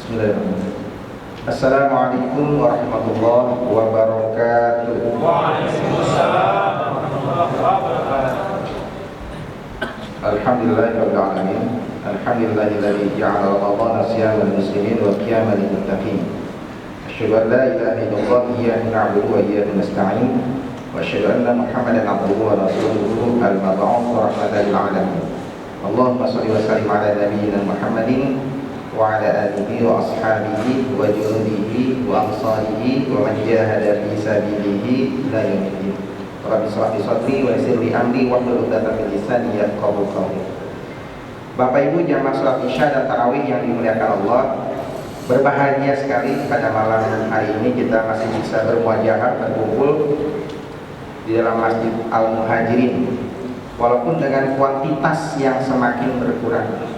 Bismillahirrahmanirrahim. Assalamualaikum warahmatullahi wabarakatuh. Waalaikumsalam warahmatullahi wabarakatuh. Alhamdulillahirabbil alamin. Alhamdulillahilladzi ja'ala ramadhana siyamal muslimin wa qiyamal lil muttaqin. Asyhadu an la ilaha illallah iyyahu na'budu wa iyyahu nasta'in. Wa asyhadu anna Muhammadan 'abduhu wa rasuluhu al-mab'uts rahmatan lil alamin. Allahumma shalli wa sallim ala nabiyyina Muhammadin wa ala alihi wa ashabihi wa junudihi wa ansarihi wa man jahada fi sabilihi ila yaumil din. Rabbi shrah li sadri wa yassir li amri wahlul 'uqdatam min lisani yafqahu qawli. Bapak Ibu jamaah salat Isya dan tarawih yang dimuliakan Allah, berbahagia sekali pada malam hari ini kita masih bisa bermuajahah berkumpul di dalam Masjid Al-Muhajirin, walaupun dengan kuantitas yang semakin berkurang.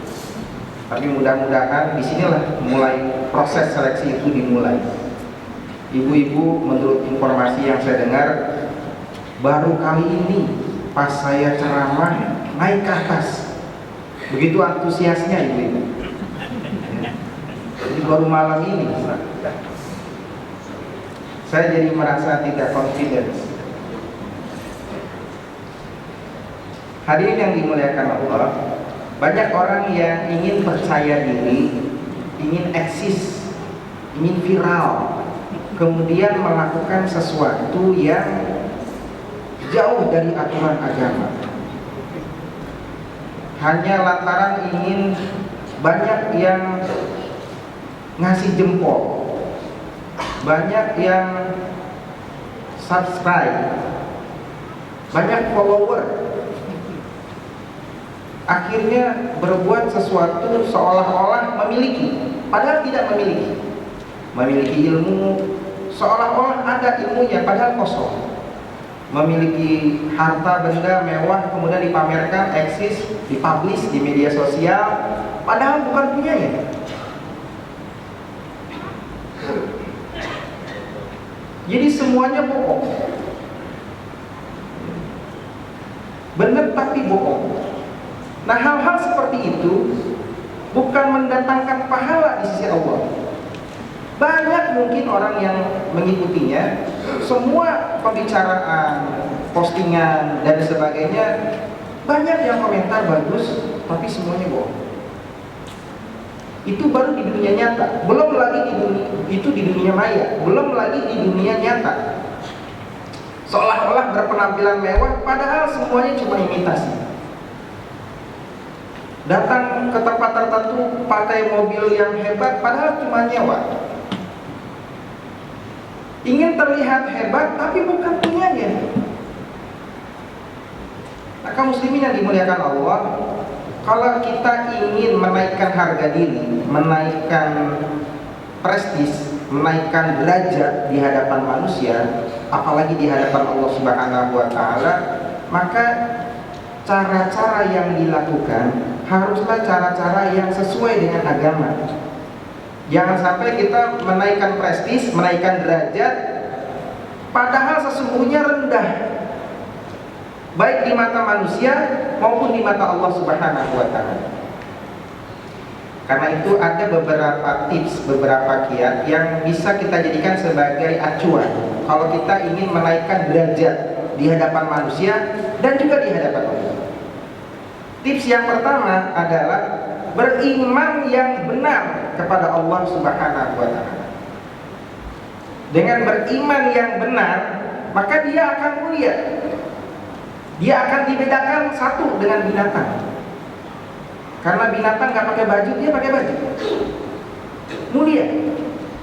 Tapi mudah-mudahan disinilah mulai proses seleksi itu dimulai. Ibu-ibu, menurut informasi yang saya dengar, baru kali ini pas saya ceramah naik ke atas, begitu antusiasnya ibu-ibu. Jadi baru malam ini saya jadi merasa tidak confidence. Hadirin yang dimuliakan Allah, banyak orang yang ingin percaya diri, ingin eksis, ingin viral, kemudian melakukan sesuatu yang jauh dari aturan agama, hanya lantaran ingin banyak yang ngasih jempol, banyak yang subscribe, banyak follower. Akhirnya berbuat sesuatu seolah-olah memiliki, padahal tidak memiliki. Memiliki ilmu, seolah-olah ada ilmunya, padahal kosong. Memiliki harta benda mewah, kemudian dipamerkan, eksis, dipublish di media sosial, padahal bukan punyanya. Jadi semuanya bohong. Benar tapi bohong. Nah, hal-hal seperti itu bukan mendatangkan pahala di sisi Allah. Banyak mungkin orang yang mengikutinya, semua pembicaraan, postingan dan sebagainya, banyak yang komentar bagus, tapi semuanya bohong. Itu baru di dunia nyata, belum lagi di dunia maya, belum lagi di dunia nyata. Seolah-olah berpenampilan mewah, padahal semuanya cuma imitasi. Datang ke tempat tertentu pakai mobil yang hebat, padahal cuma nyewa. Ingin terlihat hebat, tapi bukan punyanya. Nah, kaum muslimin yang dimuliakan Allah, kalau kita ingin menaikkan harga diri, menaikkan prestis, menaikkan derajat di hadapan manusia, apalagi di hadapan Allah Subhanahu wa Ta'ala, maka cara-cara yang dilakukan haruslah cara-cara yang sesuai dengan agama. Jangan sampai kita menaikkan prestis, menaikkan derajat, padahal sesungguhnya rendah, baik di mata manusia maupun di mata Allah Subhanahu wa Ta'ala. Karena itu ada beberapa tips, beberapa kiat yang bisa kita jadikan sebagai acuan kalau kita ingin menaikkan derajat di hadapan manusia dan juga di hadapan Allah. Tips yang pertama adalah beriman yang benar kepada Allah Subhanahu wa Ta'ala. Dengan beriman yang benar, maka dia akan mulia. Dia akan dibedakan satu dengan binatang. Karena binatang gak pakai baju, dia pakai baju, mulia.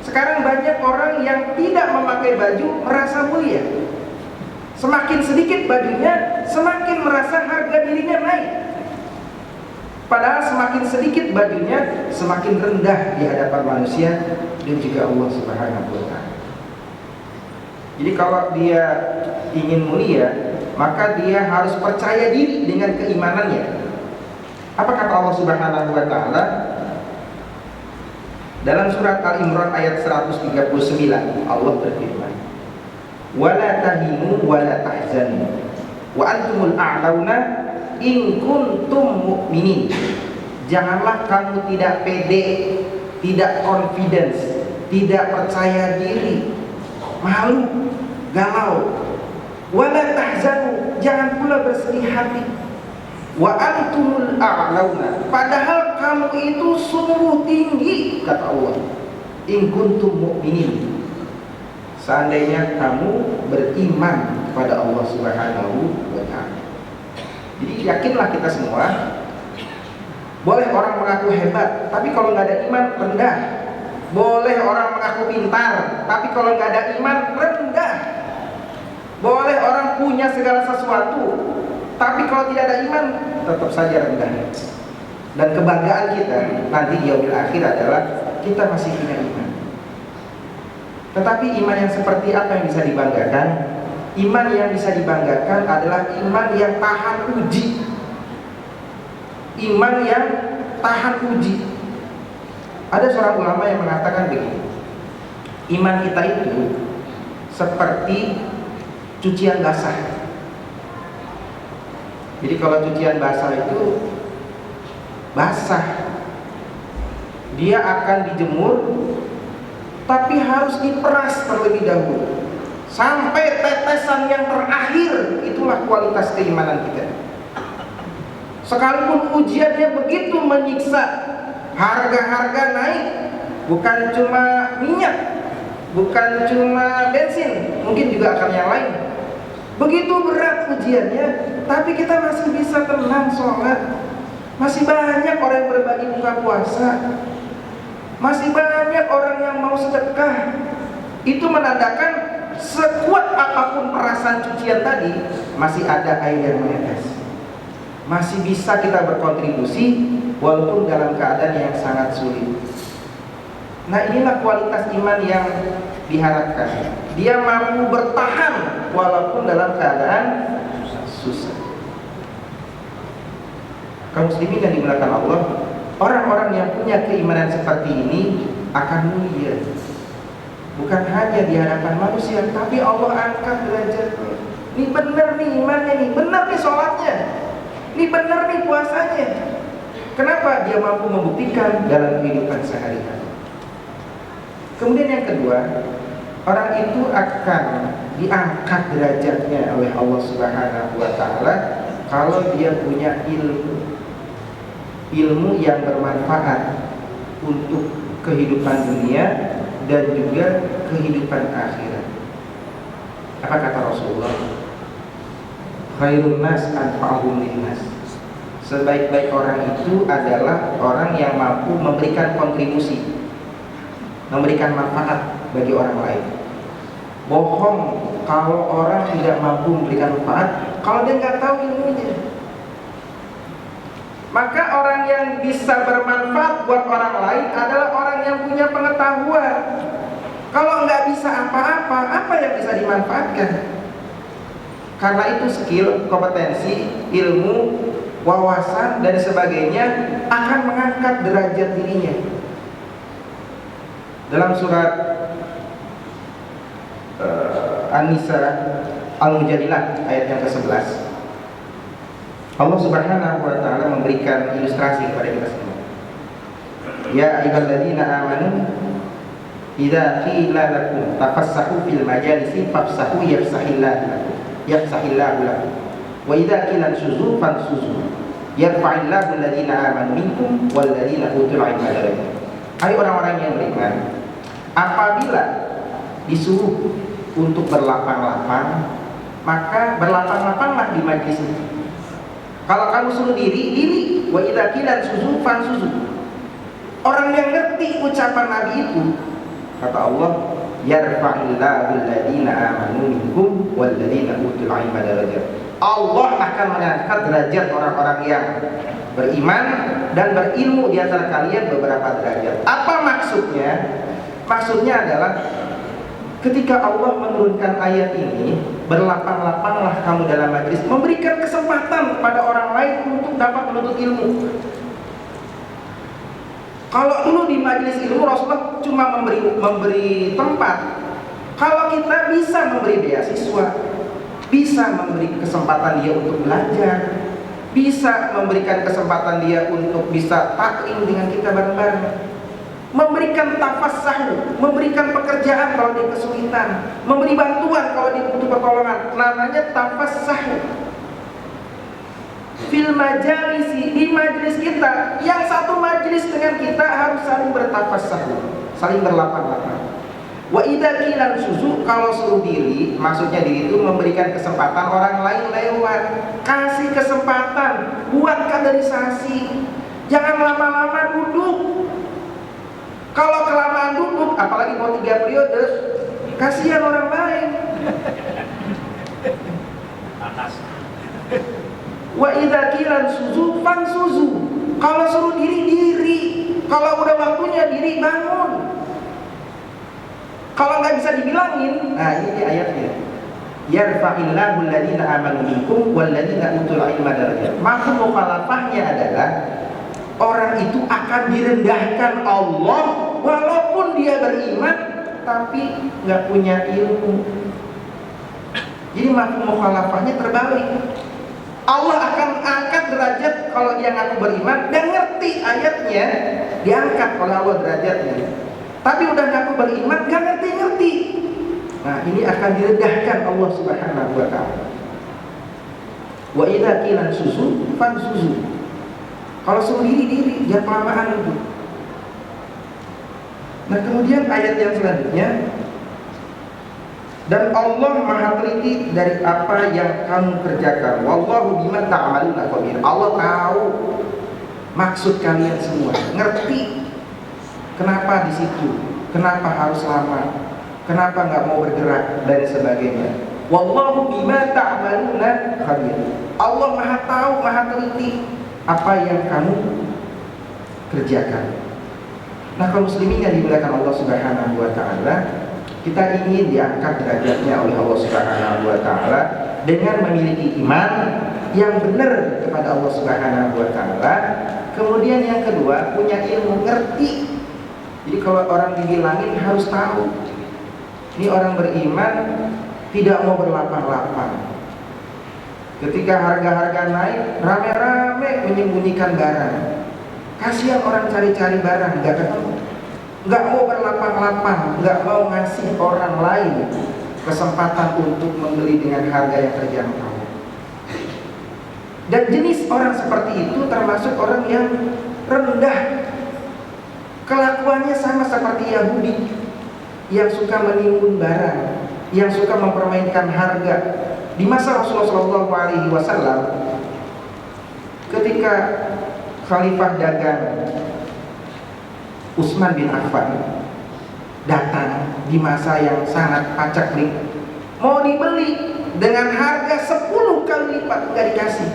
Sekarang banyak orang yang tidak memakai baju merasa mulia. Semakin sedikit bajunya, semakin merasa harga dirinya naik. Padahal semakin sedikit bajunya, semakin rendah di hadapan manusia dan juga Allah Subhanahu wa Ta'ala. Jadi kalau dia ingin mulia, maka dia harus percaya diri dengan keimanannya. Apa kata Allah Subhanahu wa Ta'ala dalam surat Al-Imran ayat 139? Allah berfirman, "Wala tahinu wala tahzanu wa antumul a'launa in kuntum mu'minin." Janganlah kamu tidak pede tidak confidence, tidak percaya diri, malu, galau. Wala tahzanu, jangan pula bersedih hati. Wa antumul a'launa, padahal kamu itu sungguh tinggi, kata Allah. In kuntum mu'minin, seandainya kamu beriman kepada Allah Subhanahu wa ta'ala. Jadi yakinlah kita semua. Boleh orang mengaku hebat, tapi kalau nggak ada iman, rendah. Boleh orang mengaku pintar, tapi kalau nggak ada iman, rendah. Boleh orang punya segala sesuatu, tapi kalau tidak ada iman, tetap saja rendah. Dan kebanggaan kita nanti di yaumil akhir adalah kita masih punya iman. Tetapi iman yang seperti apa yang bisa dibanggakan? Iman yang bisa dibanggakan adalah iman yang tahan uji. Iman yang tahan uji. Ada seorang ulama yang mengatakan begini, iman kita itu seperti cucian basah. Jadi kalau cucian basah itu basah, dia akan dijemur, tapi harus diperas terlebih dahulu sampai tetesan yang terakhir. Itulah kualitas keimanan kita. Sekalipun ujiannya begitu menyiksa, harga-harga naik, bukan cuma minyak, bukan cuma bensin, mungkin juga akan yang lain. Begitu berat ujiannya, tapi kita masih bisa tenang sholat. Masih banyak orang yang berbagi buka puasa, masih banyak orang yang mau sedekah. Itu menandakan sekuat apapun perasaan cucian tadi, masih ada air yang menetes. Masih bisa kita berkontribusi walaupun dalam keadaan yang sangat sulit. Nah, inilah kualitas iman yang diharapkan. Dia mampu bertahan walaupun dalam keadaan susah. Kaum muslimin yang dimuliakan Allah, orang-orang yang punya keimanan seperti ini akan mulia. Bukan hanya di hadapan manusia, tapi Allah angkat derajatnya. Ini benar nih imannya nih, benar nih sholatnya, ini benar nih puasanya. Kenapa? Dia mampu membuktikan dalam kehidupan sehari-hari. Kemudian yang kedua, orang itu akan diangkat derajatnya oleh Allah Subhanahu wa ta'ala kalau dia punya ilmu yang bermanfaat untuk kehidupan dunia dan juga kehidupan akhirat. Apa kata Rasulullah? Khairun nas anfa'uhum linnas. Sebaik-baik orang itu adalah orang yang mampu memberikan kontribusi, memberikan manfaat bagi orang lain. Bohong kalau orang tidak mampu memberikan manfaat, kalau dia nggak tahu ilmunya. Maka orang yang bisa bermanfaat buat orang lain adalah orang yang punya pengetahuan. Kalau nggak bisa apa-apa, apa yang bisa dimanfaatkan? Karena itu skill, kompetensi, ilmu, wawasan dan sebagainya akan mengangkat derajat dirinya. Dalam surat An-Nisa Al-Mujadilah ayat yang ke-11, Allah Subhanahu wa ta'ala memberikan ilustrasi kepada kita semua. Ya ayyuhalladzina amanu idza qila lakum tafassahu fil majalisi fafsahu yafsahillahu lakum wa idza qila shuzu fansuzu yarfa'illahu alladzina amanu minkum walladzina utul ilma darajat. Hai orang-orang yang beriman, apabila disuruh untuk berlapang-lapang, maka berlapang-lapanglah di majlis itu. Kalau kamu suruh diri, wa idza qila suzu fansuzu. Orang yang ngerti ucapan Nabi itu, kata Allah, yarfa'illahu alladziina aamanu minkum walladziina utul 'ilma darajat. Allah akan mengangkat derajat orang-orang yang beriman dan berilmu di antara kalian beberapa derajat. Apa maksudnya? Maksudnya adalah ketika Allah menurunkan ayat ini, berlapang-lapanglah kamu dalam majlis, memberikan kesempatan kepada orang lain untuk dapat menuntut ilmu. Kalau dulu di majlis ilmu Rasulullah cuma memberi tempat, kalau kita bisa memberi beasiswa, bisa memberi kesempatan dia untuk belajar, bisa memberikan kesempatan dia untuk bisa taklim dengan kita bareng-bareng. memberikan tafassahu, memberikan pekerjaan kalau dia kesulitan, memberi bantuan kalau dia butuh pertolongan, namanya tafassahu. Fil majalisi, di majelis kita, yang satu majelis dengan kita harus saling bertafassahu, saling berlapang-lapang. Wa idza qila suzu, kalau suruh diri, maksudnya diri itu memberikan kesempatan orang lain lewat, kasih kesempatan, buat kaderisasi. Jangan lama-lama duduk. Kalau kelamaan duduk, apalagi mau 3 periode, kasihan orang lain. Panas. Wa idza qila suzu fansuzu, kalau suruh diri, kalau udah waktunya diri bangun. Kalau nggak bisa dibilangin, nah ini ayatnya. Yarfa'illahu alladziina aamanu minkum walladziina utul ilma darajat. Mafhum mukhalafahnya adalah orang itu akan direndahkan Allah walaupun dia beriman tapi nggak punya ilmu. Jadi mafhum mukhalafahnya terbalik. Allah akan angkat derajat kalau dia ngaku beriman dan ngerti ayatnya, diangkat oleh Allah derajatnya. Tapi udah ngaku beriman, gak ngerti-ngerti. Nah, ini akan direndahkan Allah Subhanahu wa ta'ala. Wa idza qila suzu fansuzu. Kalau suruh diri, jangan kelamaan itu. Nah, kemudian ayat yang selanjutnya, dan Allah Maha teliti dari apa yang kamu kerjakan. Wallahu bima ta'maluna khabir. Allah tahu maksud kalian semua, ngerti kenapa di situ, kenapa harus lama, kenapa nggak mau bergerak dan sebagainya. Wallahu bima ta'maluna khabir. Allah Maha tahu, Maha teliti apa yang kamu kerjakan. Nah, kaum muslimin yang dimuliakan Allah Subhanahu wa ta'ala, kita ingin diangkat derajatnya oleh Allah Subhanahu wa ta'ala dengan memiliki iman yang benar kepada Allah Subhanahu wa ta'ala. Kemudian yang kedua, punya ilmu, ngerti. Jadi kalau orang dibilangin harus tahu. Ini orang beriman tidak mau berlapang-lapang. Ketika harga-harga naik, rame-rame menyembunyikan barang. Kasihan orang cari-cari barang, nggak ketemu. Nggak mau berlapang-lapang, nggak mau ngasih orang lain kesempatan untuk membeli dengan harga yang terjangkau. Dan jenis orang seperti itu termasuk orang yang rendah. Kelakuannya sama seperti Yahudi yang suka menimbun barang, yang suka mempermainkan harga. Di masa Rasulullah SAW, ketika Khalifah dagang Utsman bin Affan datang di masa yang sangat paceklik, mau dibeli dengan harga 10 kali lipat, nggak dikasih.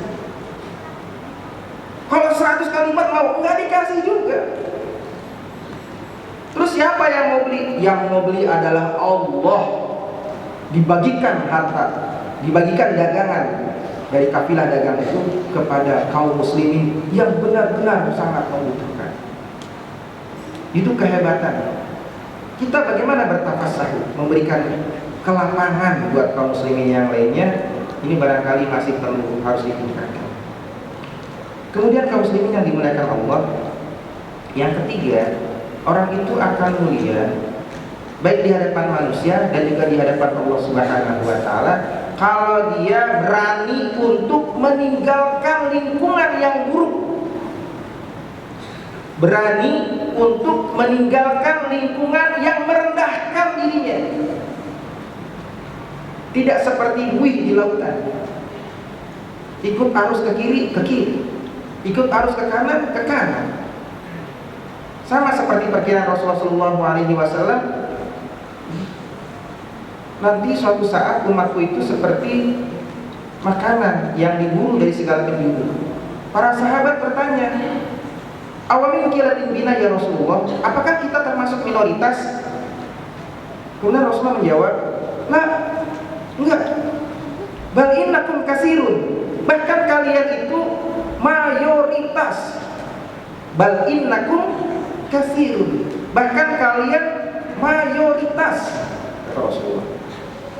Kalau 100 kali lipat mau, nggak dikasih juga. Terus siapa yang mau beli? Yang mau beli adalah Allah. Dibagikan harta, dibagikan dagangan dari kafilah dagang itu kepada kaum muslimin yang benar-benar sangat membutuhkan. Itu kehebatan. Kita bagaimana bertafassahu, memberikan kelapangan buat kaum muslimin yang lainnya, ini barangkali masih perlu harus ditingkatkan. Kemudian kaum muslimin yang dimuliakan Allah, yang ketiga, orang itu akan mulia baik di hadapan manusia dan juga di hadapan Allah Subhanahu wa ta'ala kalau dia berani untuk meninggalkan lingkungan yang buruk, berani untuk meninggalkan lingkungan yang merendahkan dirinya. Tidak seperti buih di lautan, ikut arus ke kiri, ikut arus ke kanan, ke kanan. Sama seperti perkiraan Rasulullah SAW, nanti suatu saat umatku itu seperti makanan yang diburu dari segala penjuru. Para sahabat bertanya, awamin kilatin bina ya Rasulullah, apakah kita termasuk minoritas? Kemudian Rasulullah menjawab, nah, enggak. Bal innakum kasirun, bahkan kalian itu mayoritas. Bal innakum kasirun, bahkan kalian mayoritas, kata Rasulullah.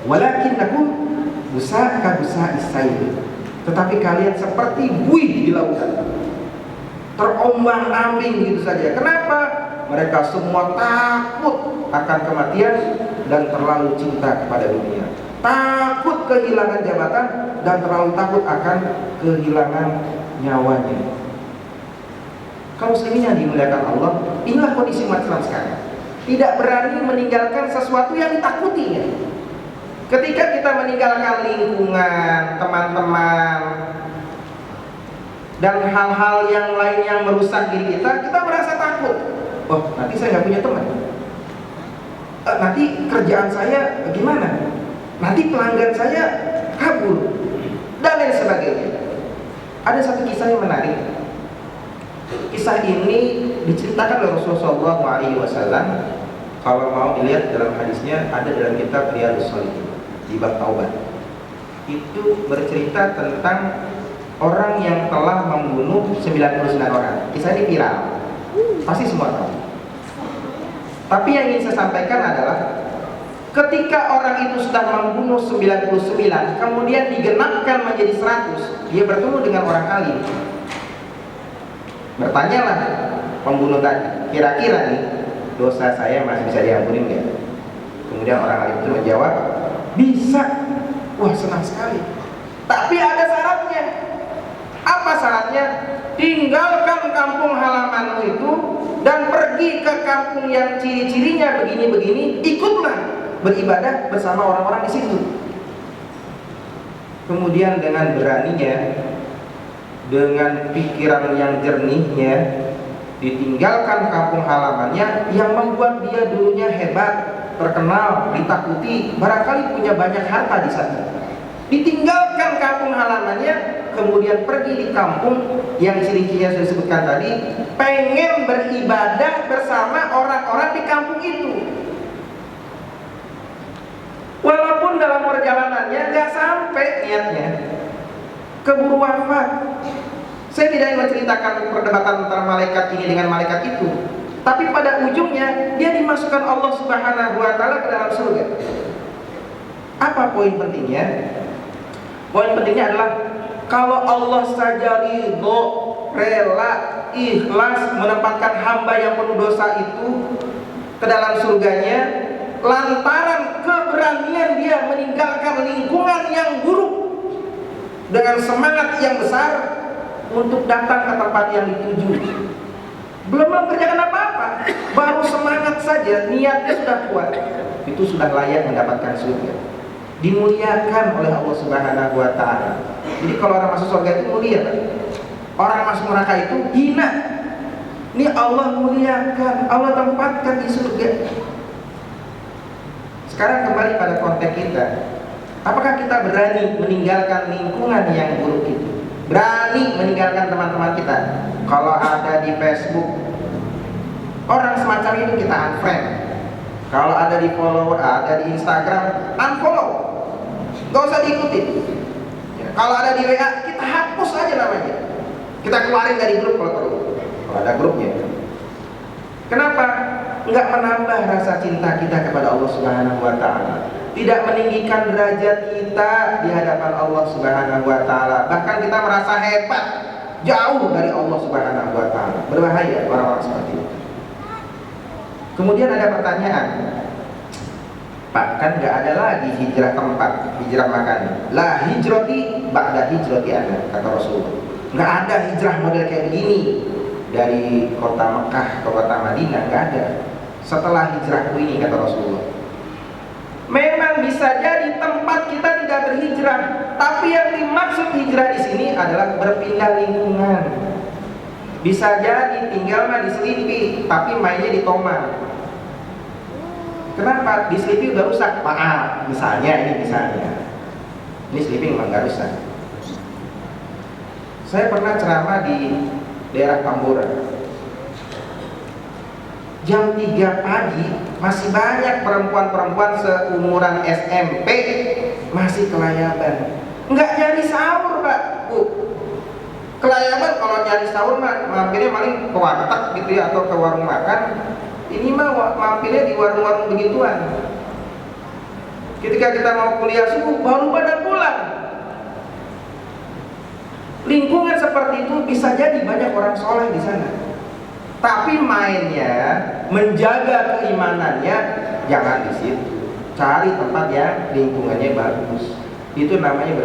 Walakinnakum busa isayl, tetapi kalian seperti buih di lautan, terombang-ambing gitu saja. Kenapa? Mereka semua takut akan kematian dan terlalu cinta kepada dunia. Takut kehilangan jabatan dan terlalu takut akan kehilangan nyawanya. Kaum muslimin yang dimuliakan Allah, inilah kondisi umat Islam sekarang. Tidak berani meninggalkan sesuatu yang ditakutinya. Ketika kita meninggalkan lingkungan, teman-teman, dan hal-hal yang lain yang merusak diri kita, kita merasa takut. Oh, nanti saya nggak punya teman. Nanti kerjaan saya gimana? Nanti pelanggan saya kabur, dan lain sebagainya. Ada satu kisah yang menarik. Kisah ini diceritakan oleh Rasulullah SAW. Kalau mau dilihat dalam hadisnya, ada dalam kitab Riyadhus Shalihin di bab taubat. Itu bercerita tentang orang yang telah membunuh 99 orang. Kisah ini viral, pasti semua tahu. Tapi yang ingin saya sampaikan adalah ketika orang itu sudah membunuh 99, kemudian digenapkan menjadi 100, dia bertemu dengan orang alim. Bertanyalah pembunuh tadi, kira-kira nih dosa saya masih bisa diampuni nggak? Kemudian orang alim itu menjawab, bisa. Wah, senang sekali. Tapi ada syaratnya. Apa syaratnya? Tinggalkan kampung halamanmu itu dan pergi ke kampung yang ciri-cirinya begini-begini, ikutlah beribadah bersama orang-orang di situ. Kemudian dengan beraninya, dengan pikiran yang jernihnya, ditinggalkan kampung halamannya yang membuat dia dulunya hebat, terkenal, ditakuti, barangkali punya banyak harta di sana. Ditinggalkan kampung halamannya, kemudian pergi di kampung yang ciri-cirinya sudah disebutkan tadi, pengen beribadah bersama orang-orang di kampung itu. Walaupun dalam perjalanannya nggak sampai niatnya, keburu wafat. Saya tidak ingin menceritakan perdebatan antara malaikat ini dengan malaikat itu, tapi pada ujungnya dia dimasukkan Allah Subhanahu wa Ta'ala ke dalam surga. Apa poin pentingnya? Poin pentingnya adalah kalau Allah saja ridho, rela, ikhlas menempatkan hamba yang penuh dosa itu ke dalam surganya, lantaran keberanian dia meninggalkan lingkungan yang buruk dengan semangat yang besar untuk datang ke tempat yang dituju. Belum mengerjakan apa-apa, baru semangat saja, niatnya sudah kuat, itu sudah layak mendapatkan surga, dimuliakan oleh Allah Subhanahu wa Ta'ala. Jadi kalau orang masuk surga itu mulia, orang masuk neraka itu hina. Ini Allah muliakan, Allah tempatkan di surga. Sekarang kembali pada konteks kita. Apakah kita berani meninggalkan lingkungan yang buruk itu? Berani meninggalkan teman-teman kita? Kalau ada di Facebook orang semacam itu, kita unfriend. Kalau ada di follow, ada di Instagram, unfollow, gak usah diikutin. Kalau ada di WA, kita hapus aja namanya, kita keluarin dari grup kalau perlu, kalau ada grupnya. Kenapa? Nggak menambah rasa cinta kita kepada Allah Subhanahu wa Ta'ala, tidak meninggikan derajat kita di hadapan Allah Subhanahu wa Ta'ala, bahkan kita merasa hebat, jauh dari Allah Subhanahu wa Ta'ala. Berbahaya orang-orang seperti itu. Kemudian ada pertanyaan, Pak, kan nggak ada lagi hijrah tempat, hijrah makan. La hijrati ba'da hijrati ana, kata Rasulullah. Nggak ada hijrah model kayak begini dari kota Mekah ke kota Madinah, nggak ada. Setelah hijrahku ini, kata Rasulullah. Memang bisa jadi tempat kita tidak berhijrah, tapi yang dimaksud hijrah di sini adalah berpindah lingkungan. Bisa jadi tinggal mah di Selipi, tapi mainnya di Tomang. Kenapa? Di Selipi udah rusak. Maaf, misalnya ini Selipi memang nggak rusak. Saya pernah ceramah di daerah Tambora. Jam 3 pagi masih banyak perempuan-perempuan seumuran SMP masih kelayaban. Nggak nyari sahur, Pak, Bu. Kelayaban kalau nyari sahur mah mampirnya paling ke warteg gitu ya, atau ke warung makan. Ini mah mampirnya di warung-warung begituan. Ketika kita mau kuliah subuh baru pada pulang. Lingkungan seperti itu bisa jadi banyak orang soleh di sana. Tapi mainnya, menjaga keimanannya jangan di situ. Cari tempat yang lingkungannya bagus. Itu namanya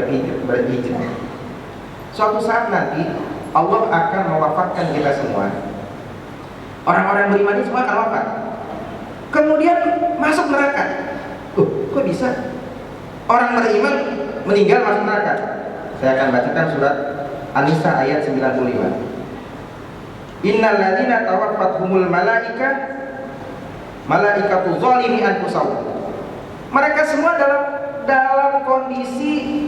berhijrah. Suatu saat nanti Allah akan mewafatkan kita semua. Orang-orang beriman ini semua akan wafat. Kemudian masuk neraka. Kok bisa? Orang beriman meninggal masuk neraka. Saya akan bacakan surat An-Nisa ayat 95. Innal ladzina tawaffatuhumul malaikatu zalimi anfusahum. Mereka semua dalam kondisi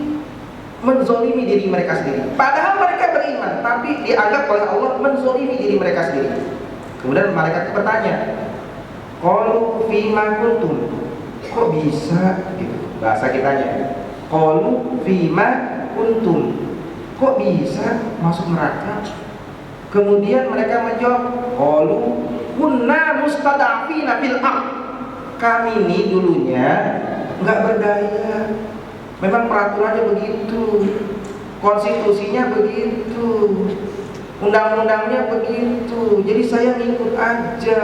menzolimi diri mereka sendiri. Padahal mereka beriman, tapi dianggap oleh Allah menzolimi diri mereka sendiri. Kemudian malaikat bertanya, qalu fima kuntum? Kok bisa? Gitu. Bahasa kitanya. Qalu fima kuntum? Kok bisa masuk neraka? Kemudian mereka menjawab, qalu kunna mustada'fina fil ardh. Kami ini dulunya nggak berdaya. Memang peraturannya begitu, konstitusinya begitu, undang-undangnya begitu. Jadi saya ngikut aja.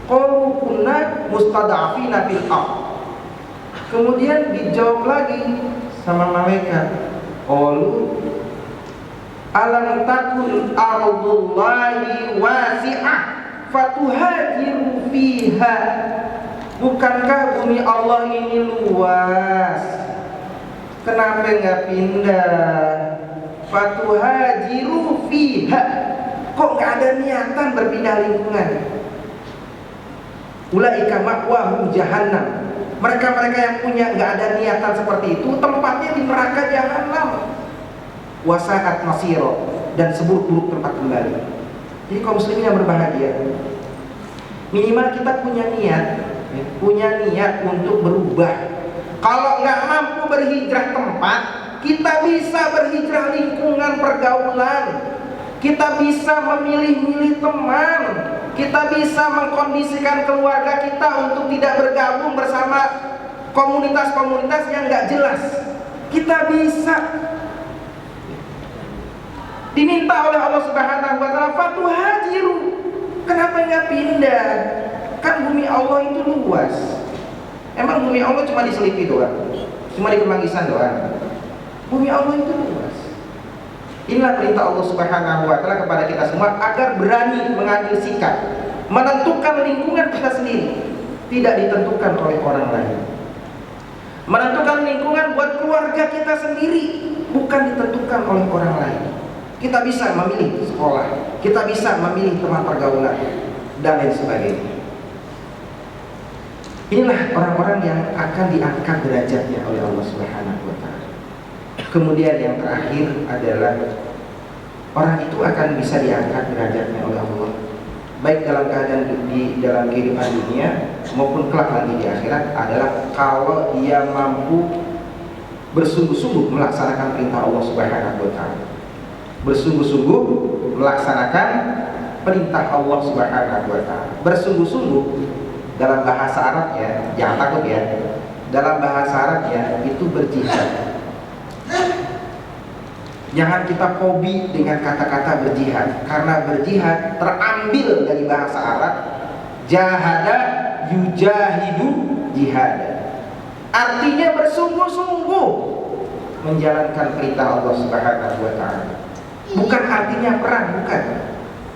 Qalu kunna mustada'fina fil ardh. Kemudian dijawab lagi sama malaikat, qalu alam takun ardullahi wasi'ah fatuhajiru fiha. Bukankah bumi Allah ini luas? Kenapa nggak pindah? Fatuhajiru fiha. Kok nggak ada niatan berpindah lingkungan? Ulaika ma'wahum jahannam. Mereka-mereka yang punya nggak ada niatan seperti itu, tempatnya di neraka jahanam. Wasa'at masiro, dan seburuk-buruk tempat kembali. Jadi kaum muslimin yang berbahagia, minimal kita punya niat untuk berubah. Kalau nggak mampu berhijrah tempat, kita bisa berhijrah lingkungan pergaulan. Kita bisa memilih-milih teman. Kita bisa mengkondisikan keluarga kita untuk tidak bergabung bersama komunitas-komunitas yang nggak jelas. Kita bisa. Diminta oleh Allah Subhanahu wa taala, fatuhajiru. Kenapa nggak pindah? Kan bumi Allah itu luas. Emang bumi Allah cuma diselipi doang? Cuma di Kemanggisan doang? Bumi Allah itu luas. Inilah perintah Allah Subhanahu wa taala kepada kita semua agar berani mengambil sikap, menentukan lingkungan kita sendiri, tidak ditentukan oleh orang lain. Menentukan lingkungan buat keluarga kita sendiri, bukan ditentukan oleh orang lain. Kita bisa memilih sekolah, kita bisa memilih teman pergaulan, dan lain sebagainya. Inilah orang-orang yang akan diangkat derajatnya oleh Allah Subhanahu wa taala. Kemudian yang terakhir adalah orang itu akan bisa diangkat derajatnya oleh Allah, baik dalam keadaan di dalam kehidupan dunia maupun kelak nanti di akhirat, adalah kalau dia mampu bersungguh-sungguh melaksanakan perintah Allah Subhanahu wa taala. Bersungguh-sungguh melaksanakan perintah Allah Subhanahu wa taala. Bersungguh-sungguh dalam bahasa Arabnya, jangan takut ya. Dalam bahasa Arabnya itu berjihad. Jangan kita kobi dengan kata-kata berjihad, karena berjihad terambil dari bahasa Arab jahada yujahidu jihad. Artinya bersungguh-sungguh menjalankan perintah Allah Subhanahu wa taala. Bukan artinya perang, bukan.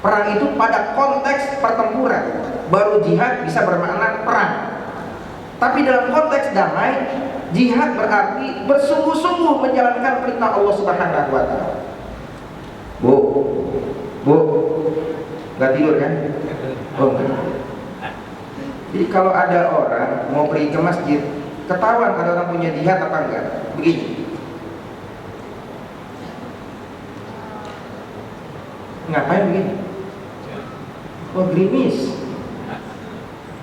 Perang itu pada konteks pertempuran, baru jihad bisa bermakna perang. Tapi dalam konteks damai, jihad berarti bersungguh-sungguh menjalankan perintah Allah Subhanahu wa taala. Bu, nggak tidur kan? Oh, enggak. Jadi kalau ada orang mau pergi ke masjid, ketahuan ada orang punya jihad apa enggak? Begini. Ngapain begini? Oh, gerimis.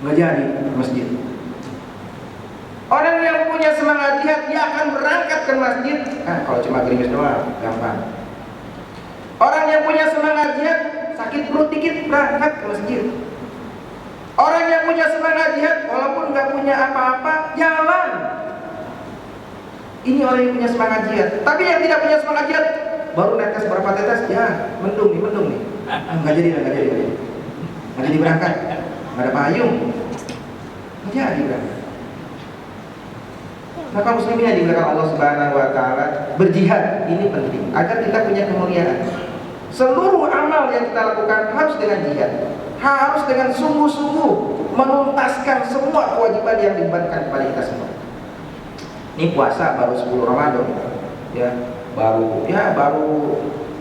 Nggak jadi masjid. Orang yang punya semangat jihad, dia akan berangkat ke masjid. Kalau cuma gerimis doang, gampang. Orang yang punya semangat jihad, sakit perut dikit, berangkat ke masjid. Orang yang punya semangat jihad, walaupun nggak punya apa-apa, jalan. Ini orang yang punya semangat jihad. Tapi yang tidak punya semangat jihad, baru netes berapa tetes, ya mendung nih. Nggak jadi. Jadi berangkat, nggak ada payung, nggak jadi berangkat. Maka muslimin yang dimuliakan Allah Subhanahu Wa Taala, berjihad ini penting agar kita punya kemuliaan. Seluruh amal yang kita lakukan harus dengan jihad, harus dengan sungguh-sungguh menuntaskan semua kewajiban yang dibebankan kepada kita semua. Ini puasa baru 10 Ramadan, ya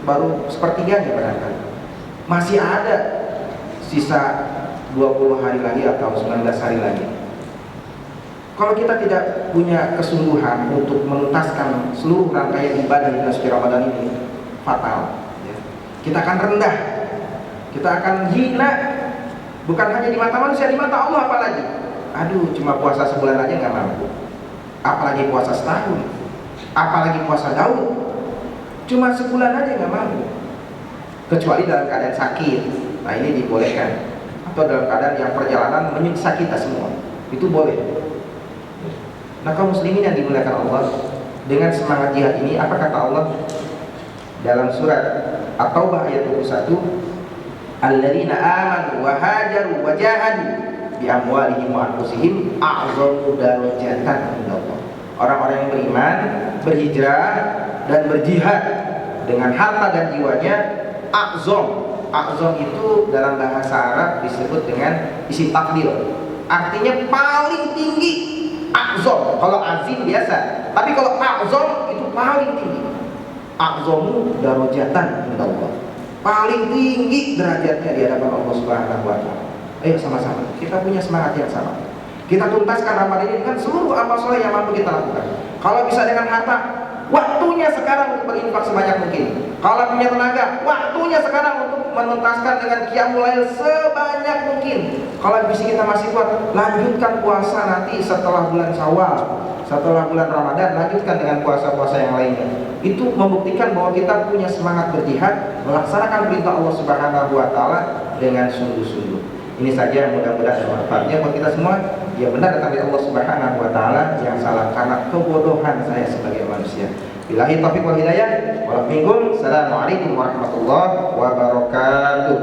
baru sepertiganya barangkali. Masih ada sisa 20 hari lagi atau 19 hari lagi. Kalau kita tidak punya kesungguhan untuk menuntaskan seluruh rangkaian ibadah di bulan suci Ramadan ini, fatal. Ya. Kita akan rendah, kita akan hina, bukan hanya di mata manusia, di mata Allah apalagi. Aduh, cuma puasa sebulan aja nggak mampu, apalagi puasa setahun, apalagi puasa Daud, cuma sebulan aja nggak mampu. Kecuali dalam keadaan sakit, nah ini dibolehkan. Atau dalam keadaan yang perjalanan menyiksa kita semua, itu boleh. Nah, kaum muslimin yang dimuliakan Allah, dengan semangat jihad ini, apa kata Allah dalam surat At-Taubah ayat 21? Alladzina amanu wa hajaru wa jahadu bi amwalihim wa anfusihim a'zamu darajatan indallah. Orang-orang yang beriman, berhijrah dan berjihad dengan harta dan jiwanya, a'zam. A'zam itu dalam bahasa Arab disebut dengan isim tafdil. Artinya paling tinggi. A'zam, kalau azim biasa, tapi kalau a'zam itu paling tinggi. A'zamu darajatan indallah. Paling tinggi derajatnya di hadapan Allah Subhanahu wa taala. Ayo sama-sama kita punya semangat yang sama. Kita tuntaskan amal ini dengan seluruh amal soleh yang mampu kita lakukan. Kalau bisa dengan harta, waktunya sekarang untuk berinfak sebanyak mungkin. Kalau punya tenaga, waktunya sekarang untuk menuntaskan dengan qiyamul lail sebanyak mungkin. Kalau visi kita masih kuat, lanjutkan puasa nanti setelah bulan Syawal, setelah bulan Ramadan, lanjutkan dengan puasa-puasa yang lainnya. Itu membuktikan bahwa kita punya semangat berjihad, melaksanakan perintah Allah Subhanahu wa taala dengan sungguh-sungguh. Ini saja mudah-mudahan bermanfaatnya buat kita semua. Yang benar datang dari Allah Subhanahu wa taala, yang salah karena kebodohan saya sebagai manusia. Billahi taufiq wal hidayah. Assalamualaikum warahmatullahi wabarakatuh.